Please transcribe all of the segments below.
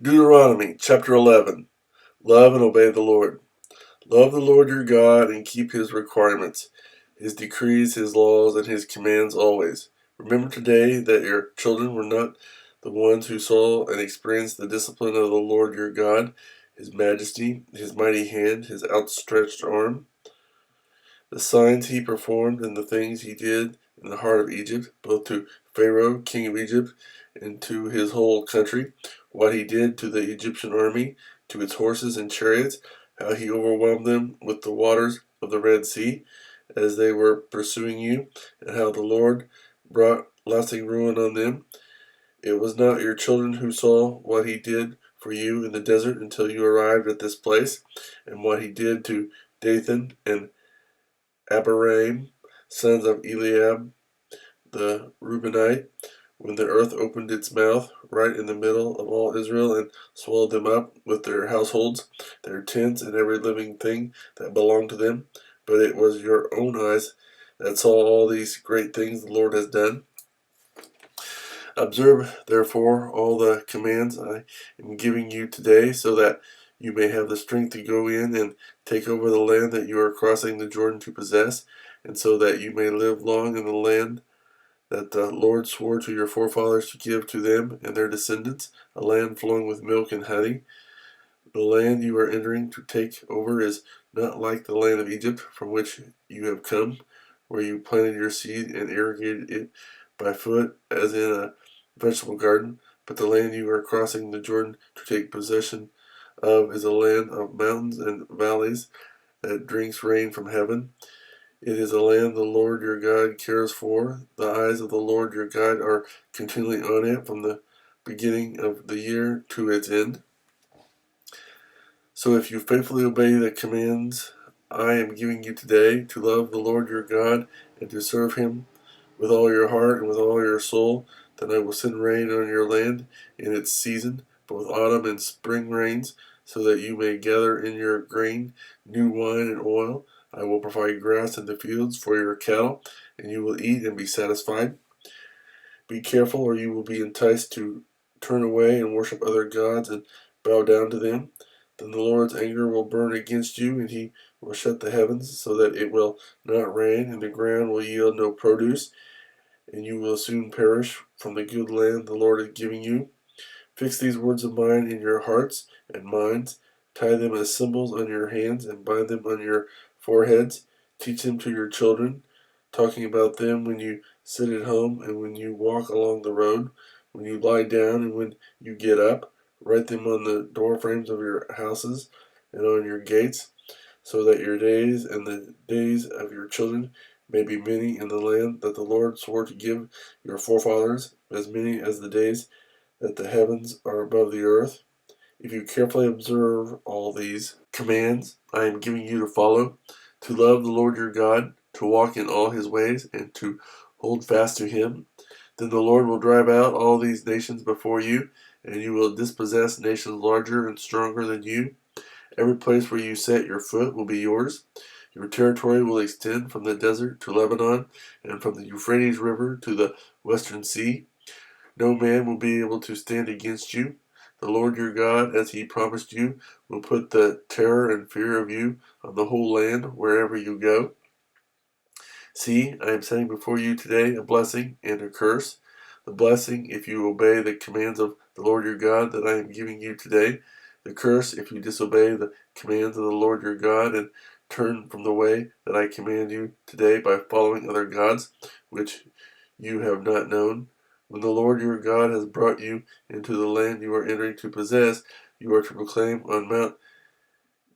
Deuteronomy chapter 11. Love and obey the Lord. Love the Lord your God and keep his requirements, his decrees, his laws, and his commands always. Remember today that your children were not the ones who saw and experienced the discipline of the Lord your God, his majesty, his mighty hand, his outstretched arm, the signs he performed and the things he did in the heart of Egypt, both to Pharaoh, king of Egypt, and to his whole country, what he did to the Egyptian army, to its horses and chariots, how he overwhelmed them with the waters of the Red Sea as they were pursuing you, and how the Lord brought lasting ruin on them. It was not your children who saw what he did for you in the desert until you arrived at this place, and what he did to Dathan and Abiram, sons of Eliab the Reubenite, when the earth opened its mouth right in the middle of all Israel and swallowed them up with their households, their tents, and every living thing that belonged to them. But it was your own eyes that saw all these great things the Lord has done. Observe, therefore, all the commands I am giving you today, so that you may have the strength to go in and take over the land that you are crossing the Jordan to possess, and so that you may live long in the land that the Lord swore to your forefathers to give to them and their descendants, a land flowing with milk and honey. The land you are entering to take over is not like the land of Egypt, from which you have come, where you planted your seed and irrigated it by foot as in a vegetable garden, but the land you are crossing the Jordan to take possession of is a land of mountains and valleys that drinks rain from heaven. It is a land the Lord your God cares for. The eyes of the Lord your God are continually on it from the beginning of the year to its end. So if you faithfully obey the commands I am giving you today, to love the Lord your God and to serve him with all your heart and with all your soul, then I will send rain on your land in its season, both autumn and spring rains, so that you may gather in your grain, new wine and oil. I will provide grass in the fields for your cattle, and you will eat and be satisfied. Be careful, or you will be enticed to turn away and worship other gods and bow down to them. Then the Lord's anger will burn against you, and he will shut the heavens so that it will not rain, and the ground will yield no produce, and you will soon perish from the good land the Lord is giving you. Fix these words of mine in your hearts and minds. Tie them as symbols on your hands and bind them on your foreheads. Teach them to your children, talking about them when you sit at home and when you walk along the road, when you lie down and when you get up. Write them on the door frames of your houses and on your gates, so that your days and the days of your children may be many in the land that the Lord swore to give your forefathers, as many as the days that the heavens are above the earth. If you carefully observe all these commands I am giving you to follow, to love the Lord your God, to walk in all his ways, and to hold fast to him, then the Lord will drive out all these nations before you, and you will dispossess nations larger and stronger than you. Every place where you set your foot will be yours. Your territory will extend from the desert to Lebanon, and from the Euphrates River to the western sea. No man will be able to stand against you. The Lord your God, as he promised you, will put the terror and fear of you on the whole land wherever you go. See, I am setting before you today a blessing and a curse. The blessing, if you obey the commands of the Lord your God that I am giving you today. The curse, if you disobey the commands of the Lord your God and turn from the way that I command you today by following other gods, which you have not known. When the Lord your God has brought you into the land you are entering to possess, you are to proclaim on Mount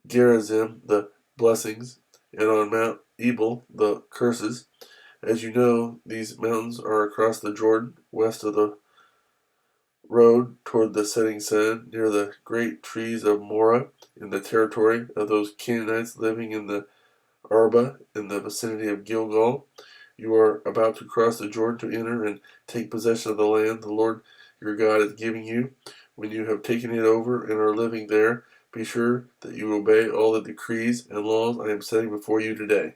Gerizim the blessings, and on Mount Ebal the curses. As you know, these mountains are across the Jordan, west of the road toward the setting sun, near the great trees of Morah, in the territory of those Canaanites living in the Arba, in the vicinity of Gilgal. You are about to cross the Jordan to enter and take possession of the land the Lord your God is giving you. When you have taken it over and are living there, be sure that you obey all the decrees and laws I am setting before you today.